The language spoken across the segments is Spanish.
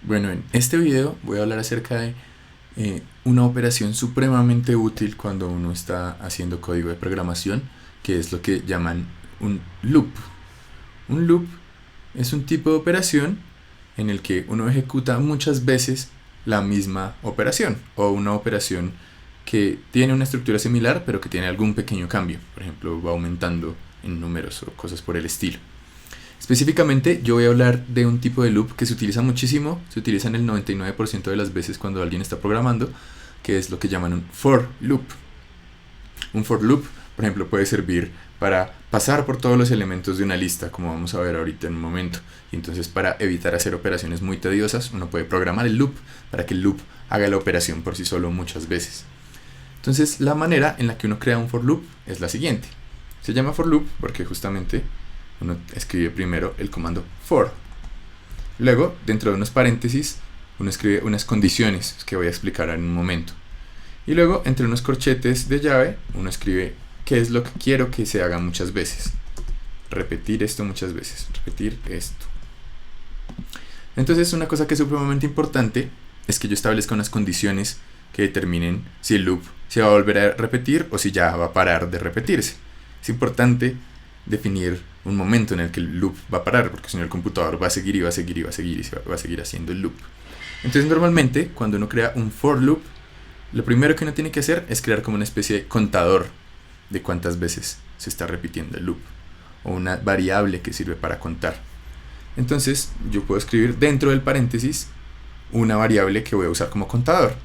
Bueno, en este video voy a hablar acerca de una operación supremamente útil cuando uno está haciendo código de programación, que es lo que llaman un loop. Un loop es un tipo de operación en el que uno ejecuta muchas veces la misma operación o una operación que tiene una estructura similar pero que tiene algún pequeño cambio. Por ejemplo, va aumentando en números o cosas por el estilo. Específicamente yo voy a hablar de un tipo de loop que se utiliza muchísimo, se utiliza en el 99% de las veces cuando alguien está programando, que es lo que llaman un for loop. Un for loop, por ejemplo, puede servir para pasar por todos los elementos de una lista, como vamos a ver ahorita en un momento. Y entonces, para evitar hacer operaciones muy tediosas, uno puede programar el loop para que el loop haga la operación por sí solo muchas veces. Entonces, la manera en la que uno crea un for loop es la siguiente. Se llama for loop porque justamente uno escribe primero el comando for. Luego, dentro de unos paréntesis, uno escribe unas condiciones que voy a explicar en un momento. Y luego, entre unos corchetes de llave, uno escribe qué es lo que quiero que se haga muchas veces. Repetir esto muchas veces. Repetir esto. Entonces, una cosa que es supremamente importante es que yo establezca unas condiciones que determinen si el loop se va a volver a repetir o si ya va a parar de repetirse. Es importante definir un momento en el que el loop va a parar, porque si no el computador va a seguir y va a seguir y va a seguir y va a seguir haciendo el loop. Entonces normalmente cuando uno crea un for loop, lo primero que uno tiene que hacer es crear como una especie de contador de cuántas veces se está repitiendo el loop, o una variable que sirve para contar. Entonces yo puedo escribir dentro del paréntesis una variable que voy a usar como contador.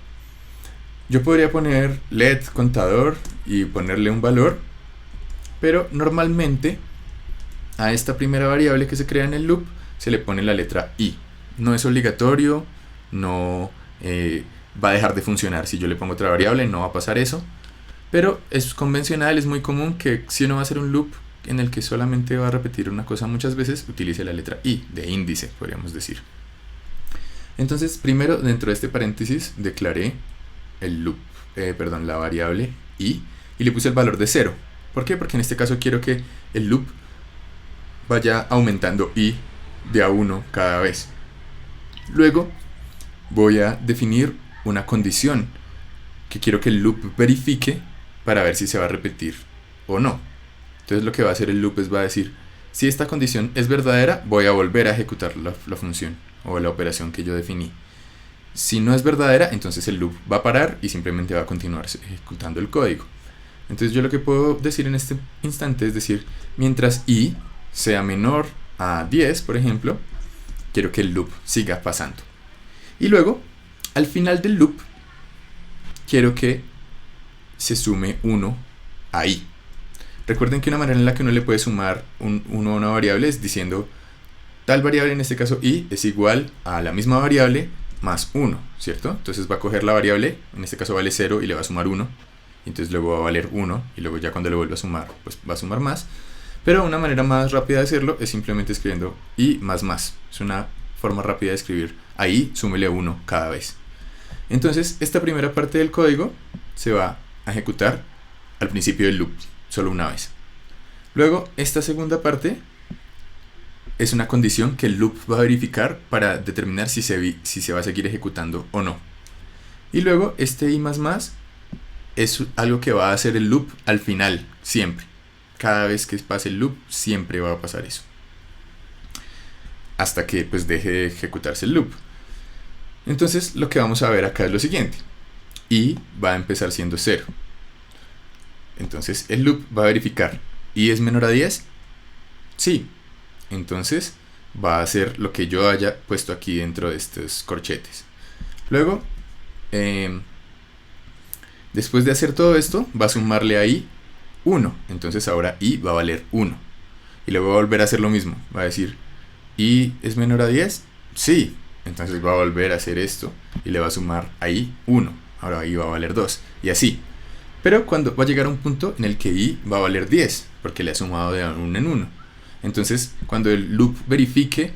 Yo podría poner let contador y ponerle un valor, pero normalmente a esta primera variable que se crea en el loop se le pone la letra i. No es obligatorio, no va a dejar de funcionar si yo le pongo otra variable, no va a pasar eso, pero es convencional, es muy común que si uno va a hacer un loop en el que solamente va a repetir una cosa muchas veces, utilice la letra i, de índice podríamos decir. Entonces primero dentro de este paréntesis declaré el loop, la variable i, y le puse el valor de 0. ¿Por qué? Porque en este caso quiero que el loop vaya aumentando i de a 1 cada vez. Luego voy a definir una condición que quiero que el loop verifique para ver si se va a repetir o no. Entonces lo que va a hacer el loop es va a decir, si esta condición es verdadera, voy a volver a ejecutar la función o la operación que yo definí. Si no es verdadera, entonces el loop va a parar y simplemente va a continuar ejecutando el código. Entonces yo lo que puedo decir en este instante es decir, mientras i sea menor a 10, por ejemplo, quiero que el loop siga pasando. Y luego, al final del loop, quiero que se sume 1 a i. Recuerden que una manera en la que uno le puede sumar 1 a una variable es diciendo tal variable, en este caso i, es igual a la misma variable más 1, ¿cierto? Entonces va a coger la variable, en este caso vale 0 y le va a sumar 1. Entonces luego va a valer 1 y luego ya cuando le vuelva a sumar, pues va a sumar más. Pero una manera más rápida de hacerlo es simplemente escribiendo i más más. Es una forma rápida de escribir a i, súmele 1 cada vez. Entonces esta primera parte del código se va a ejecutar al principio del loop, solo una vez. Luego esta segunda parte es una condición que el loop va a verificar para determinar si se va a seguir ejecutando o no. Y luego este i más más es algo que va a hacer el loop al final, siempre. Cada vez que pase el loop, siempre va a pasar eso. Hasta que pues deje de ejecutarse el loop. Entonces lo que vamos a ver acá es lo siguiente. I va a empezar siendo 0. Entonces el loop va a verificar. ¿I es menor a 10? Sí. Entonces va a hacer lo que yo haya puesto aquí dentro de estos corchetes. Luego, después de hacer todo esto, va a sumarle a i 1. Entonces ahora i va a valer 1. Y luego va a volver a hacer lo mismo. Va a decir, ¿i es menor a 10? Sí. Entonces va a volver a hacer esto y le va a sumar a i 1. Ahora i va a valer 2. Y así. Pero cuando va a llegar a un punto en el que i va a valer 10, porque le ha sumado de 1 en 1. Entonces cuando el loop verifique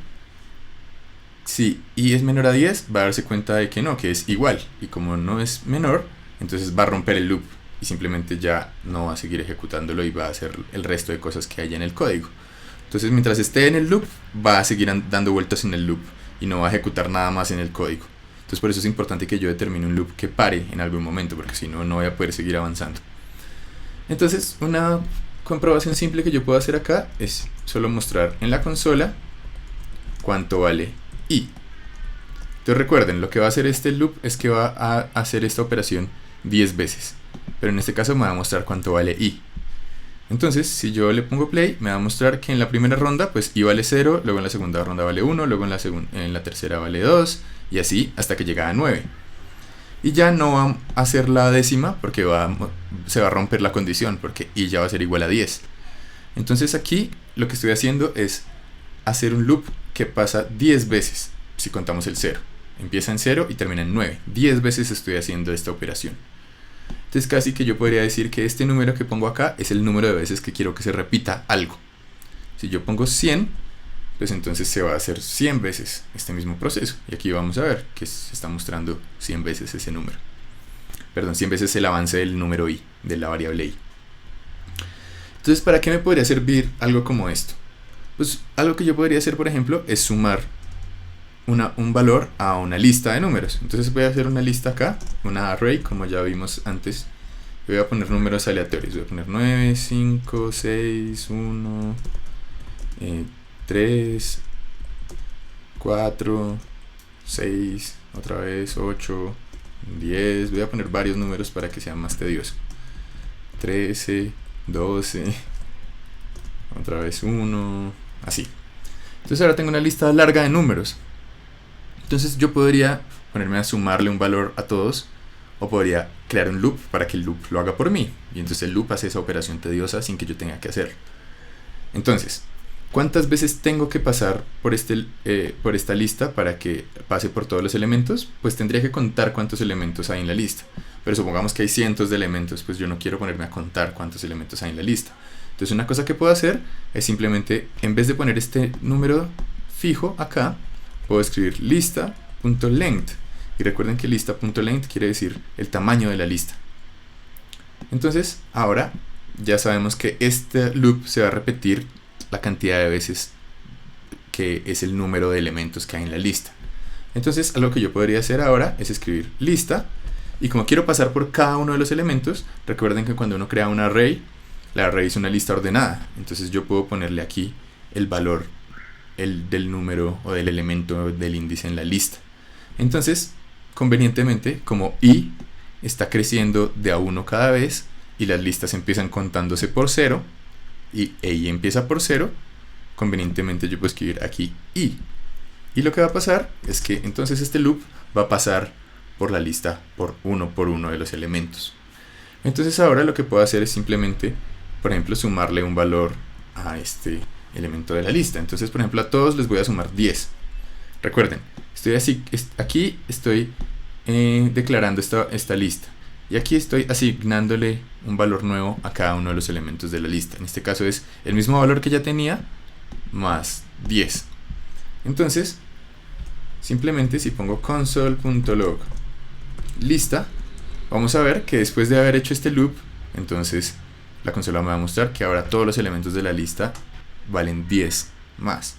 si i es menor a 10, va a darse cuenta de que no, que es igual. Y como no es menor, entonces va a romper el loop y simplemente ya no va a seguir ejecutándolo y va a hacer el resto de cosas que haya en el código. Entonces mientras esté en el loop, va a seguir dando vueltas en el loop y no va a ejecutar nada más en el código. Entonces por eso es importante que yo determine un loop que pare en algún momento, porque si no, no voy a poder seguir avanzando. Entonces una comprobación simple que yo puedo hacer acá es solo mostrar en la consola cuánto vale i. Entonces recuerden, lo que va a hacer este loop es que va a hacer esta operación 10 veces, pero en este caso me va a mostrar cuánto vale i. Entonces si yo le pongo play, me va a mostrar que en la primera ronda pues i vale 0, luego en la segunda ronda vale 1, luego en la tercera vale 2 y así hasta que llega a 9. Y ya no va a hacer la décima porque se va a romper la condición, porque i ya va a ser igual a 10. Entonces aquí lo que estoy haciendo es hacer un loop que pasa 10 veces si contamos el 0. Empieza en 0 y termina en 9. 10 veces estoy haciendo esta operación. Entonces casi que yo podría decir que este número que pongo acá es el número de veces que quiero que se repita algo. Si yo pongo 100, pues entonces se va a hacer 100 veces este mismo proceso. Y aquí vamos a ver que se está mostrando 100 veces ese número. Perdón, 100 veces el avance del número i, de la variable i. Entonces, ¿para qué me podría servir algo como esto? Pues algo que yo podría hacer, por ejemplo, es sumar un valor a una lista de números. Entonces voy a hacer una lista acá, una array, como ya vimos antes. Voy a poner números aleatorios. Voy a poner 9, 5, 6, 1, 3, 4, 6, otra vez 8, 10. Voy a poner varios números para que sea más tedioso. 13, 12, otra vez 1, así. Entonces ahora tengo una lista larga de números. Entonces yo podría ponerme a sumarle un valor a todos, o podría crear un loop para que el loop lo haga por mí. Y entonces el loop hace esa operación tediosa sin que yo tenga que hacerlo. Entonces, ¿cuántas veces tengo que pasar por esta lista para que pase por todos los elementos? Pues tendría que contar cuántos elementos hay en la lista. Pero supongamos que hay cientos de elementos, pues yo no quiero ponerme a contar cuántos elementos hay en la lista. Entonces una cosa que puedo hacer es simplemente, en vez de poner este número fijo acá, puedo escribir lista.length. Y recuerden que lista.length quiere decir el tamaño de la lista. Entonces ahora ya sabemos que este loop se va a repetir la cantidad de veces que es el número de elementos que hay en la lista. Entonces algo que yo podría hacer ahora es escribir lista, y como quiero pasar por cada uno de los elementos, recuerden que cuando uno crea un array, la array es una lista ordenada. Entonces yo puedo ponerle aquí el valor del número o del elemento del índice en la lista. Entonces convenientemente, como i está creciendo de a 1 cada vez y las listas empiezan contándose por 0 y i empieza por 0, convenientemente yo puedo escribir aquí i. Y lo que va a pasar es que entonces este loop va a pasar por la lista por uno de los elementos. Entonces ahora lo que puedo hacer es simplemente, por ejemplo, sumarle un valor a este elemento de la lista. Entonces, por ejemplo, a todos les voy a sumar 10. Recuerden, aquí estoy declarando esta lista. Y aquí estoy asignándole un valor nuevo a cada uno de los elementos de la lista. En este caso es el mismo valor que ya tenía más 10. Entonces, simplemente si pongo console.log lista, vamos a ver que después de haber hecho este loop, entonces la consola me va a mostrar que ahora todos los elementos de la lista valen 10 más.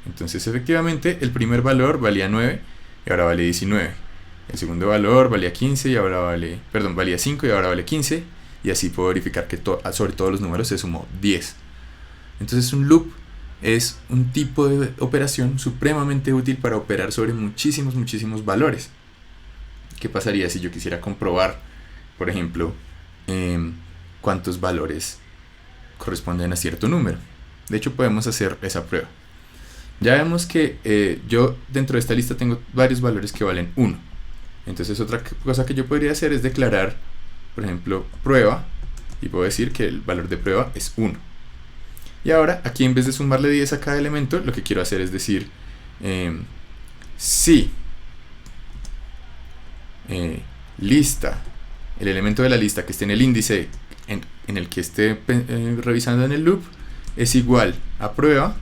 Entonces efectivamente el primer valor valía 9 y ahora vale 19. El segundo valor valía 15 y ahora valía 5 y ahora vale 15, y así puedo verificar que sobre todos los números se sumó 10. Entonces un loop es un tipo de operación supremamente útil para operar sobre muchísimos valores. ¿Qué pasaría si yo quisiera comprobar, por ejemplo, cuántos valores corresponden a cierto número? De hecho, podemos hacer esa prueba. Ya vemos que yo dentro de esta lista tengo varios valores que valen 1. Entonces otra cosa que yo podría hacer es declarar, por ejemplo, prueba, y puedo decir que el valor de prueba es 1. Y ahora, aquí en vez de sumarle 10 a cada elemento, lo que quiero hacer es decir, si lista, el elemento de la lista que esté en el índice en el que esté revisando en el loop, es igual a prueba,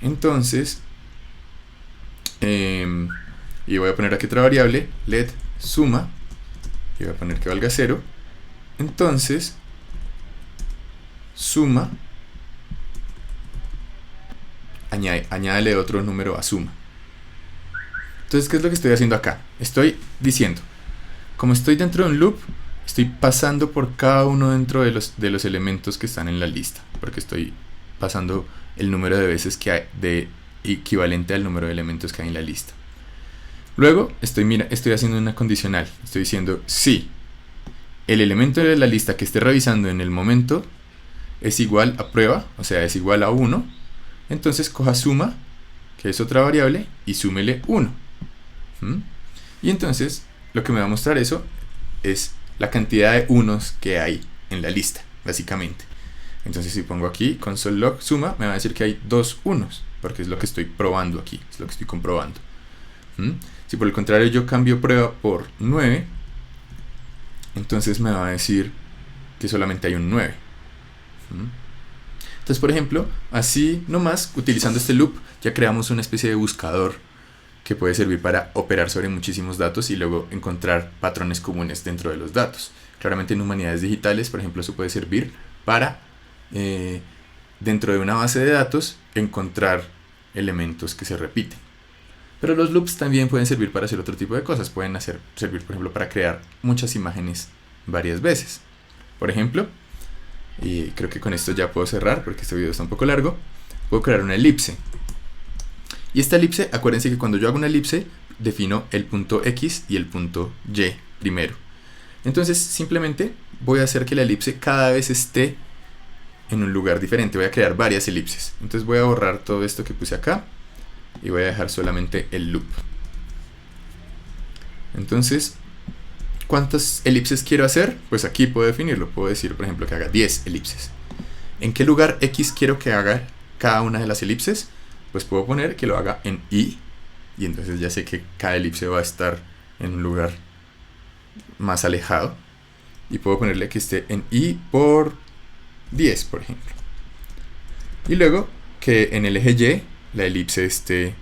entonces, y voy a poner aquí otra variable, let suma, y voy a poner que valga 0, entonces suma añádele otro número a suma. Entonces, ¿qué es lo que estoy haciendo acá? Estoy diciendo, como estoy dentro de un loop, estoy pasando por cada uno dentro de los elementos que están en la lista, porque estoy pasando el número de veces que hay equivalente al número de elementos que hay en la lista. Luego estoy haciendo una condicional. Estoy diciendo si el elemento de la lista que esté revisando en el momento es igual a prueba, o sea, es igual a 1, entonces coja suma, que es otra variable, y súmele 1. Y entonces lo que me va a mostrar eso es la cantidad de unos que hay en la lista, básicamente. Entonces si pongo aquí console log suma, me va a decir que hay 2 unos, porque es lo que estoy probando aquí, es lo que estoy comprobando. Si por el contrario yo cambio prueba por 9, entonces me va a decir que solamente hay un 9. Entonces, por ejemplo, así nomás, utilizando este loop, ya creamos una especie de buscador que puede servir para operar sobre muchísimos datos y luego encontrar patrones comunes dentro de los datos. Claramente en humanidades digitales, por ejemplo, eso puede servir para, dentro de una base de datos, encontrar elementos que se repiten. Pero los loops también pueden servir para hacer otro tipo de cosas. Pueden servir, por ejemplo, para crear muchas imágenes varias veces. Por ejemplo, y creo que con esto ya puedo cerrar porque este video está un poco largo, puedo crear una elipse. Y esta elipse, acuérdense que cuando yo hago una elipse, defino el punto X y el punto Y primero. Entonces, simplemente voy a hacer que la elipse cada vez esté en un lugar diferente. Voy a crear varias elipses. Entonces voy a borrar todo esto que puse acá y voy a dejar solamente el loop. Entonces, ¿cuántas elipses quiero hacer? Pues aquí puedo definirlo. Puedo decir, por ejemplo, que haga 10 elipses. ¿En qué lugar X quiero que haga cada una de las elipses? Pues puedo poner que lo haga en Y. Y entonces ya sé que cada elipse va a estar en un lugar más alejado. Y puedo ponerle que esté en Y por 10, por ejemplo. Y luego que en el eje Y la elipse esté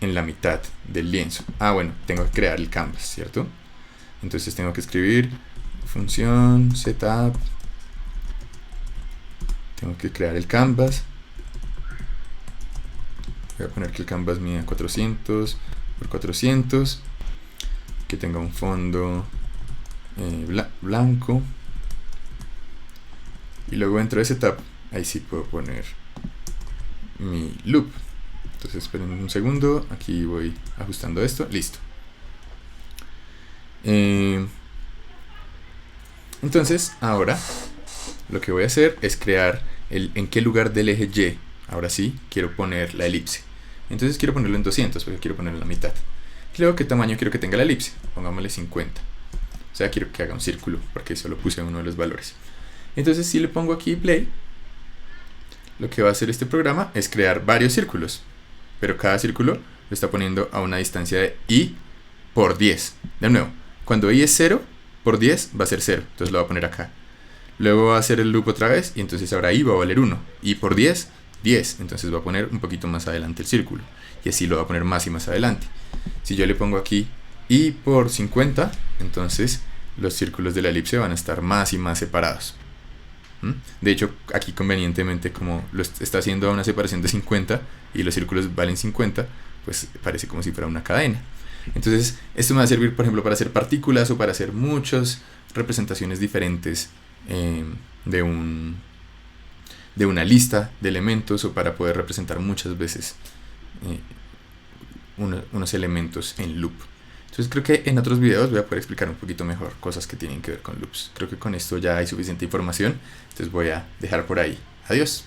en la mitad del lienzo. Bueno, tengo que crear el canvas, ¿cierto? Entonces tengo que escribir función setup. Tengo que crear el canvas. Voy a poner que el canvas mida 400 por 400. Que tenga un fondo blanco. Y luego dentro de setup, ahí sí puedo poner mi loop. Entonces esperen un segundo, aquí voy ajustando esto, listo. Entonces ahora lo que voy a hacer es crear en qué lugar del eje Y, ahora sí, quiero poner la elipse. Entonces quiero ponerlo en 200 porque quiero ponerlo en la mitad. Y luego qué tamaño quiero que tenga la elipse, pongámosle 50. O sea, quiero que haga un círculo porque solo puse uno de los valores. Entonces si le pongo aquí play, lo que va a hacer este programa es crear varios círculos. Pero cada círculo lo está poniendo a una distancia de I por 10. De nuevo, cuando I es 0 por 10 va a ser 0. Entonces lo voy a poner acá. Luego va a hacer el loop otra vez y entonces ahora I va a valer 1. I por 10, 10. Entonces va a poner un poquito más adelante el círculo. Y así lo va a poner más y más adelante. Si yo le pongo aquí I por 50, entonces los círculos de la elipse van a estar más y más separados. De hecho, aquí convenientemente, como lo está haciendo a una separación de 50 y los círculos valen 50, pues parece como si fuera una cadena. Entonces, esto me va a servir, por ejemplo, para hacer partículas o para hacer muchas representaciones diferentes de una lista de elementos, o para poder representar muchas veces unos elementos en loop. Entonces creo que en otros videos voy a poder explicar un poquito mejor cosas que tienen que ver con loops. Creo que con esto ya hay suficiente información, entonces voy a dejar por ahí. Adiós.